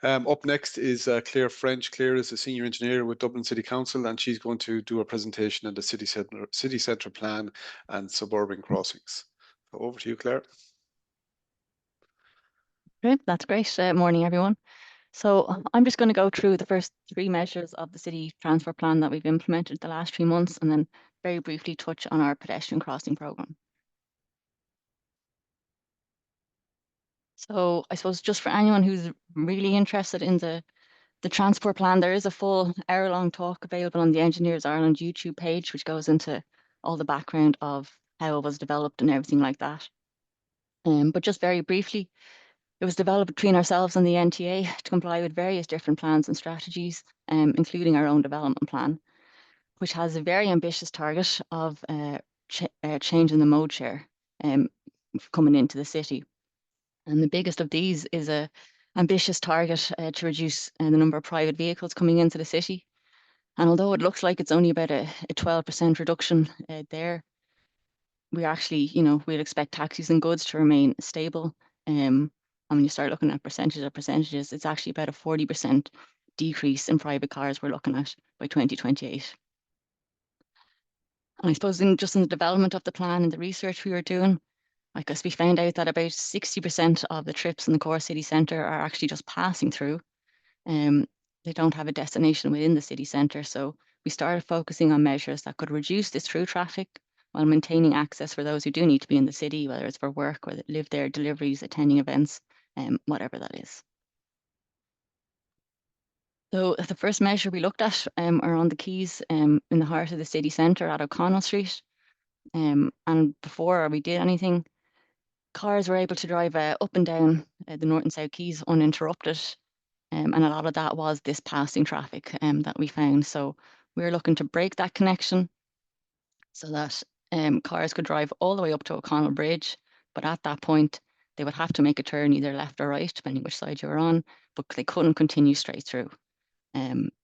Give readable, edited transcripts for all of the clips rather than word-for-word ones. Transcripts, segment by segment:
Up next is Claire French. Claire is a senior engineer with Dublin City Council, and she's going to do a presentation on the city centre plan and suburban crossings. So over to you, Claire. Great, that's great. Morning, everyone. So I'm just going to go through the first three measures of the city transfer plan that we've implemented the last 3 months, and then very briefly touch on our pedestrian crossing programme. So I suppose just for anyone who's really interested in the transport plan, there is a full hour-long talk available on the Engineers Ireland YouTube page, which goes into all the background of how it was developed and everything like that. But just very briefly, it was developed between ourselves and the NTA to comply with various different plans and strategies, including our own development plan, which has a very ambitious target of changing the mode share coming into the city. And the biggest of these is a ambitious target to reduce the number of private vehicles coming into the city. And although it looks like it's only about a 12% reduction there, we actually, we'd expect taxis and goods to remain stable. And when you start looking at percentages, it's actually about a 40% decrease in private cars we're looking at by 2028. And I suppose just in the development of the plan and the research we were doing, I guess we found out that about 60% of the trips in the core city centre are actually just passing through. They don't have a destination within the city centre. So we started focusing on measures that could reduce this through traffic while maintaining access for those who do need to be in the city, whether it's for work or live there, deliveries, attending events, whatever that is. So the first measure we looked at are on the quays in the heart of the city centre at O'Connell Street. And before we did anything, cars were able to drive up and down the north and south quays uninterrupted. And a lot of that was this passing traffic that we found. So we were looking to break that connection so that cars could drive all the way up to O'Connell Bridge. But at that point, they would have to make a turn either left or right, depending which side you were on, but they couldn't continue straight through.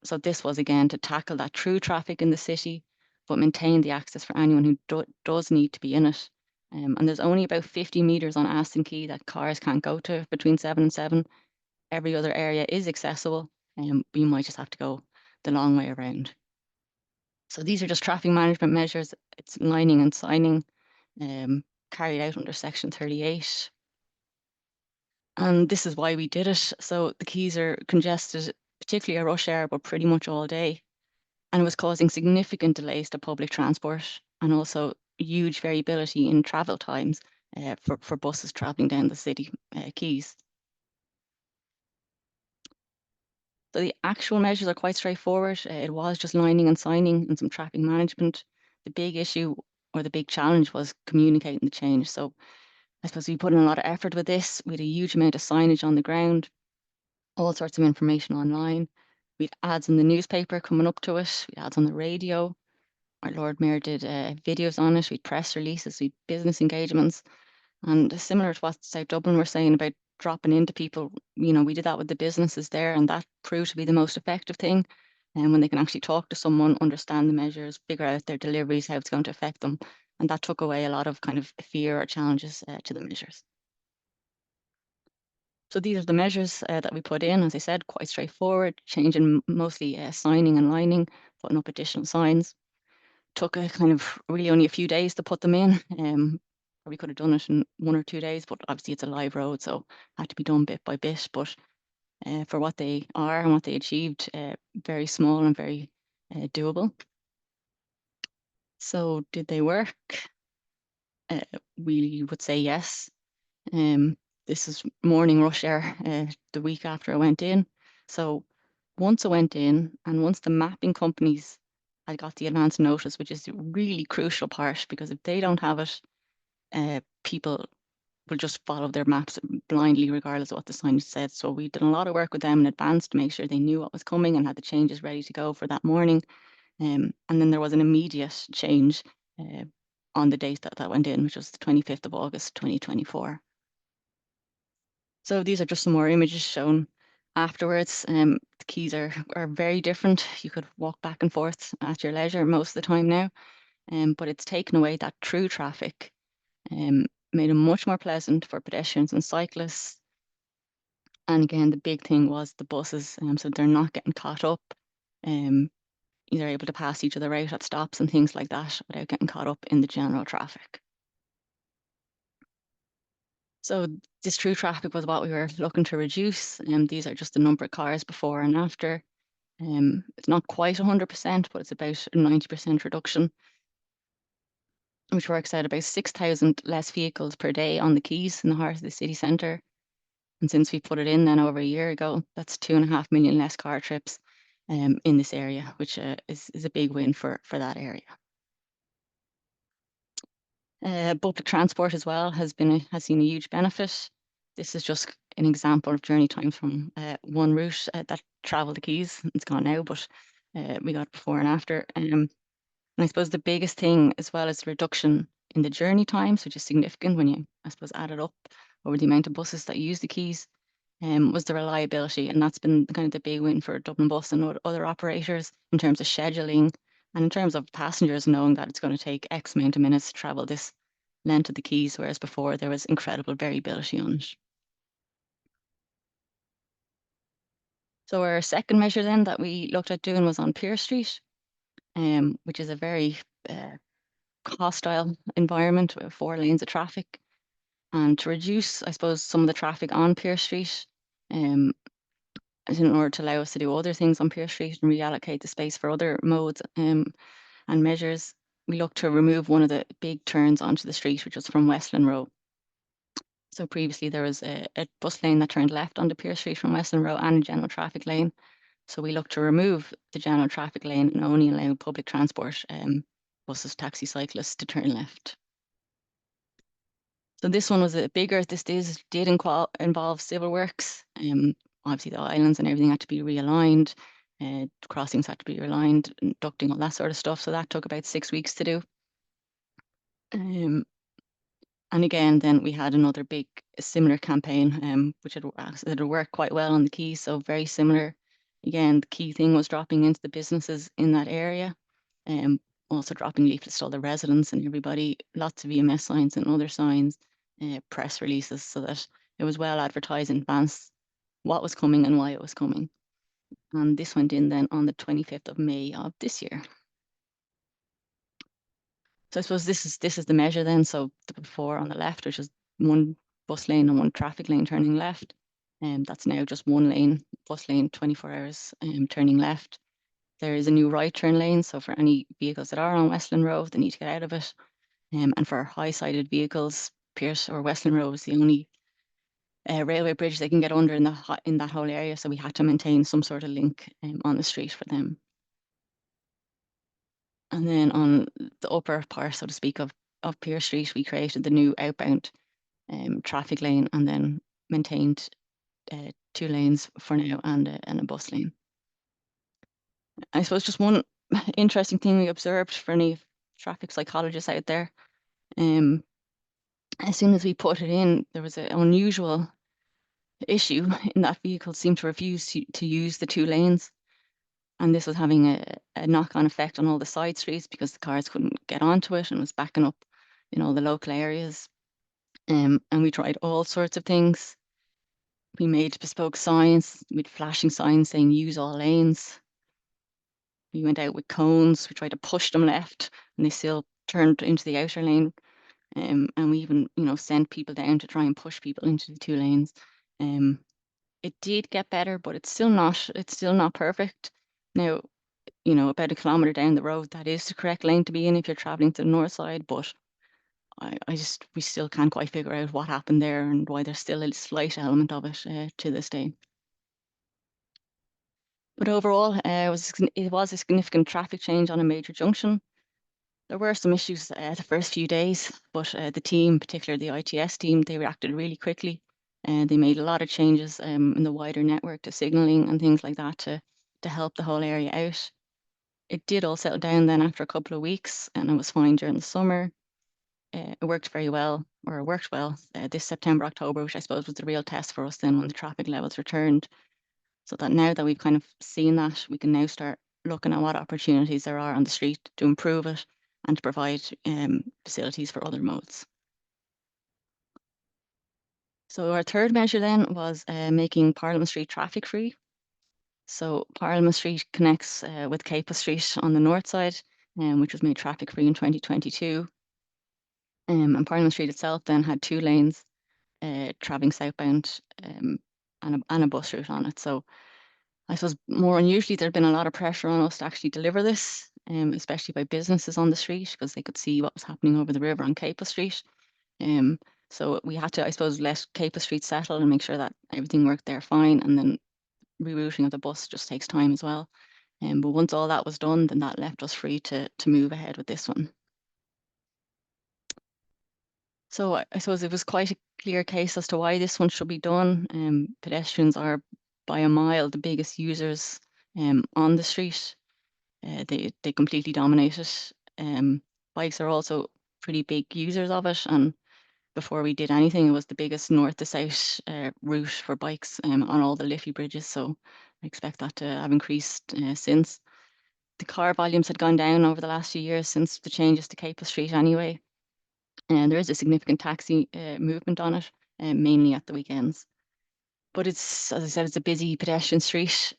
So this was, again, to tackle that through traffic in the city, but maintain the access for anyone who does need to be in it. And there's only about 50 metres on Aston Quay that cars can't go to between 7 and 7. Every other area is accessible, but you might just have to go the long way around. So these are just traffic management measures. It's lining and signing carried out under Section 38. And this is why we did it. So the quays are congested, particularly at rush hour, but pretty much all day. And it was causing significant delays to public transport and also huge variability in travel times for buses travelling down the city quays. So the actual measures are quite straightforward. It was just lining and signing and some traffic management. The big issue or the big challenge was communicating the change. So I suppose we put in a lot of effort with this. We had a huge amount of signage on the ground, all sorts of information online. We had ads in the newspaper coming up to it. We had ads on the radio. Our Lord Mayor did videos on it. We had press releases. We had business engagements. And similar to what South Dublin were saying about dropping into people, we did that with the businesses there, and that proved to be the most effective thing. And when they can actually talk to someone, understand the measures, figure out their deliveries, how it's going to affect them. And that took away a lot of kind of fear or challenges to the measures. So these are the measures that we put in, as I said, quite straightforward, changing mostly signing and lining, putting up additional signs. Took a kind of really only a few days to put them in. Probably could have done it in 1 or 2 days, but obviously it's a live road, so had to be done bit by bit. But for what they are and what they achieved, very small and very doable. So did they work? We would say yes. This is morning rush hour the week after I went in. So once I went in and once the mapping companies I got the advance notice, which is a really crucial part, because if they don't have it, people will just follow their maps blindly, regardless of what the signage said. So we did a lot of work with them in advance to make sure they knew what was coming and had the changes ready to go for that morning. And then there was an immediate change on the date that went in, which was the 25th of August, 2024. So these are just some more images shown afterwards. The quays are very different. You could walk back and forth at your leisure most of the time now, but it's taken away that through traffic, made it much more pleasant for pedestrians and cyclists. And again, the big thing was the buses, so they're not getting caught up. They're able to pass each other out at stops and things like that without getting caught up in the general traffic. So this through traffic was what we were looking to reduce. These are just the number of cars before and after. It's not quite 100%, but it's about a 90% reduction, which works out about 6,000 less vehicles per day on the quays in the heart of the city centre. And since we put it in then over a year ago, that's 2.5 million less car trips in this area, which is a big win for that area. Public transport as well has seen a huge benefit. This is just an example of journey times from one route that travelled the quays. It's gone now, but we got before and after. And I suppose the biggest thing as well is the reduction in the journey times, which is significant when you, I suppose, add it up over the amount of buses that use the quays. Was the reliability, and that's been kind of the big win for Dublin Bus and other operators in terms of scheduling and in terms of passengers knowing that it's going to take X amount of minutes to travel this length of the quays, whereas before there was incredible variability on it. So our second measure then that we looked at doing was on Pier Street, which is a very hostile environment with 4 lanes of traffic. And to reduce, I suppose, some of the traffic on Pier Street, in order to allow us to do other things on Pier Street and reallocate the space for other modes and measures, we looked to remove one of the big turns onto the street, which was from Westland Row. So previously there was a bus lane that turned left onto Pier Street from Westland Row and a general traffic lane. So we looked to remove the general traffic lane and only allow public transport, buses, taxi, cyclists to turn left. So this one was a bigger, did involve civil works. Obviously the islands and everything had to be realigned, crossings had to be realigned, ducting, all that sort of stuff. So that took about 6 weeks to do. And again, then we had another big similar campaign, which had worked quite well on the quays, so very similar. Again, the key thing was dropping into the businesses in that area, also dropping leaflets to all the residents and everybody, lots of EMS signs and other signs, press releases, so that it was well advertised in advance what was coming and why it was coming. And this went in then on the 25th of May of this year. So I suppose this is the measure then. So the before on the left, which is one bus lane and one traffic lane turning left, and that's now just one lane, bus lane, 24 hours turning left. There is a new right turn lane, so for any vehicles that are on Westland Road, they need to get out of it. And for high-sided vehicles, Pierce or Westland Road is the only railway bridge they can get under in that whole area. So we had to maintain some sort of link on the street for them. And then on the upper part, so to speak, of Pier Street, we created the new outbound traffic lane and then maintained 2 lanes for now and a bus lane. I suppose just one interesting thing we observed for any traffic psychologists out there, as soon as we put it in, there was an unusual issue in that vehicles seemed to refuse to use the 2 lanes. And this was having a knock-on effect on all the side streets because the cars couldn't get onto it and was backing up in all the local areas. And we tried all sorts of things. We made bespoke signs with flashing signs saying use all lanes. We went out with cones. We tried to push them left and they still turned into the outer lane. And we even, sent people down to try and push people into the 2 lanes. It did get better, but it's still not perfect. Now, about a kilometre down the road, that is the correct lane to be in if you're travelling to the north side, but we still can't quite figure out what happened there and why there's still a slight element of it to this day. But overall, it was a significant traffic change on a major junction. There were some issues the first few days, but the team, particularly the ITS team, they reacted really quickly. And they made a lot of changes in the wider network to signalling and things like that to help the whole area out. It did all settle down then after a couple of weeks, and it was fine during the summer. It worked very well, or it worked well this September, October, which I suppose was the real test for us then when the traffic levels returned. So that now that we've kind of seen that, we can now start looking at what opportunities there are on the street to improve it and to provide facilities for other modes. So our third measure then was making Parliament Street traffic free. So Parliament Street connects with Capel Street on the north side, which was made traffic free in 2022. And Parliament Street itself then had 2 lanes traveling southbound and a bus route on it. So I suppose more unusually, there'd been a lot of pressure on us to actually deliver this, especially by businesses on the street because they could see what was happening over the river on Capel Street. So we had to, I suppose, let Capel Street settle and make sure that everything worked there fine. And then rerouting of the bus just takes time as well. But once all that was done, then that left us free to move ahead with this one. So I suppose it was quite a clear case as to why this one should be done. Pedestrians are by a mile the biggest users on the street. They completely dominate it. Bikes are also pretty big users of it, and before we did anything, it was the biggest north to south route for bikes on all the Liffey bridges. So I expect that to have increased since. The car volumes had gone down over the last few years since the changes to Capel Street anyway. And there is a significant taxi movement on it, mainly at the weekends. But it's, as I said, it's a busy pedestrian street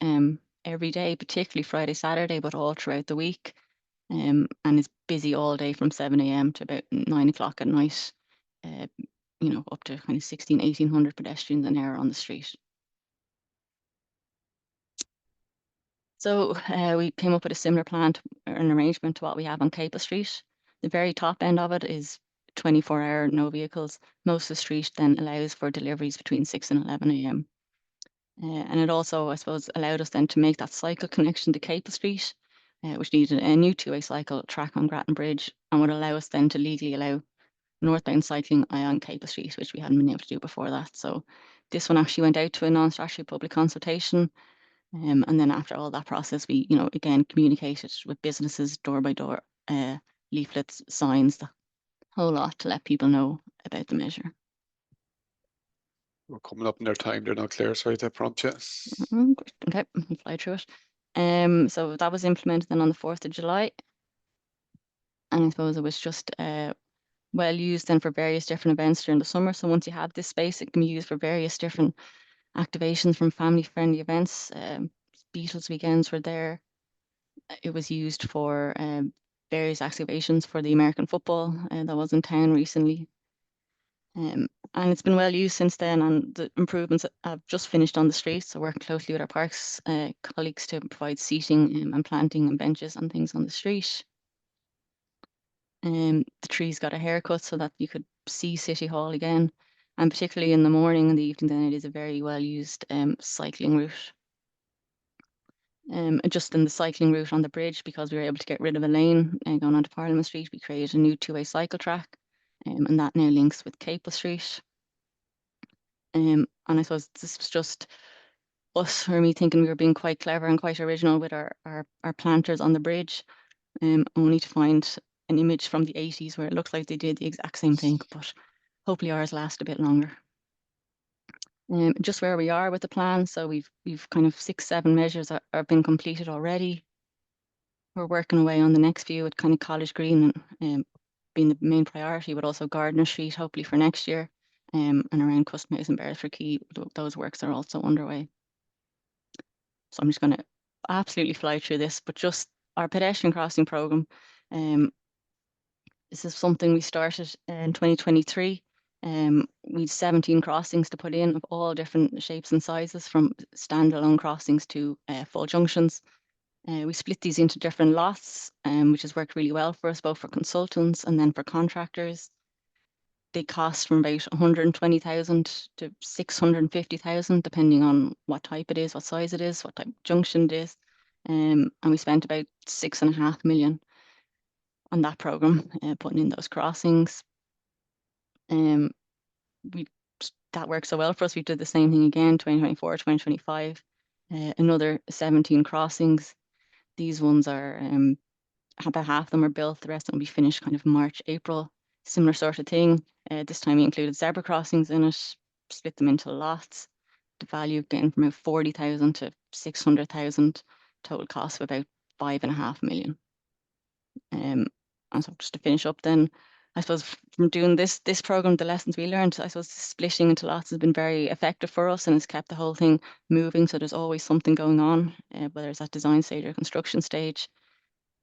every day, particularly Friday, Saturday, but all throughout the week. And it's busy all day from 7 a.m. to about 9 o'clock at night. Up to kind of 1,800 pedestrians an hour on the street. So we came up with a similar plan or an arrangement to what we have on Capel Street. The very top end of it is 24-hour, no vehicles. Most of the street then allows for deliveries between 6 and 11 a.m. And it also, I suppose, allowed us then to make that cycle connection to Capel Street, which needed a new 2-way cycle track on Grattan Bridge and would allow us then to legally allow northbound cycling on Capel Street, which we hadn't been able to do before that. So this one actually went out to a non-statutory public consultation. And then after all that process, we, again, communicated with businesses door by door, leaflets, signs, the whole lot to let people know about the measure. We're coming up in their time. They're not clear. Sorry to prompt you. Okay, I'll fly through it. So that was implemented then on the 4th of July. And I suppose it was just well used then for various different events during the summer. So once you have this space, it can be used for various different activations from family-friendly events. Beatles weekends were there. It was used for various activations for the American football that was in town recently. And it's been well used since then, and the improvements have just finished on the street. So working closely with our parks colleagues to provide seating and planting and benches and things on the street. The trees got a haircut so that you could see City Hall again. And particularly in the morning and the evening, then it is a very well used cycling route. Just in the cycling route on the bridge, because we were able to get rid of a lane going onto Parliament Street, we created a new 2-way cycle track, and that now links with Capel Street. And I suppose this was just us or me thinking we were being quite clever and quite original with our planters on the bridge, only to find an image from the 80s where it looks like they did the exact same thing, but hopefully ours last a bit longer. Just where we are with the plan, so we've kind of 6-7 measures have been completed already. We're working away on the next few with kind of College Green and being the main priority, but also Gardner Street hopefully for next year, and around Custom House and Beresford Quay, those works are also underway. So I'm just going to absolutely fly through this, but just our pedestrian crossing programme. This is something we started in 2023. We had 17 crossings to put in of all different shapes and sizes, from standalone crossings to full junctions. We split these into different lots, which has worked really well for us, both for consultants and then for contractors. They cost from about 120,000 to 650,000, depending on what type it is, what size it is, what type of junction it is. And we spent about 6.5 million on that programme, putting in those crossings. That worked so well for us. We did the same thing again, 2024, 2025, another 17 crossings. These ones are, about half of them are built, the rest will be finished kind of March, April. Similar sort of thing. This time we included zebra crossings in it, split them into lots. The value getting from about 40,000 to 600,000, total cost of about 5.5 million. And so just to finish up then, I suppose from doing this program, the lessons we learned, I suppose splitting into lots has been very effective for us and has kept the whole thing moving. So there's always something going on, whether it's at design stage or construction stage.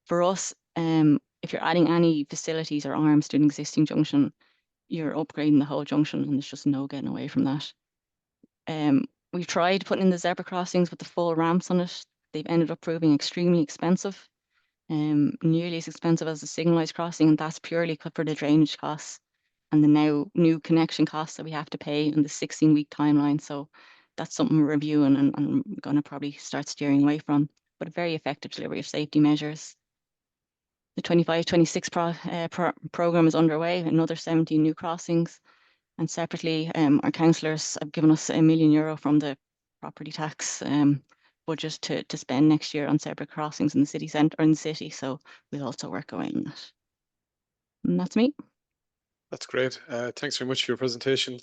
For us, if you're adding any facilities or arms to an existing junction, you're upgrading the whole junction, and there's just no getting away from that. We've tried putting in the zebra crossings with the full ramps on it. They've ended up proving extremely expensive, nearly as expensive as the signalized crossing, and that's purely for the drainage costs and the now new connection costs that we have to pay in the 16-week timeline. So that's something we're reviewing and I'm going to probably start steering away from, but a very effective delivery of safety measures. The 25-26 program is underway, another 17 new crossings. And separately, our councillors have given us €1 million from the property tax budget to spend next year on separate crossings in the city centre or in the city. So we'll also work away on that. And that's me. That's great. Thanks very much for your presentation.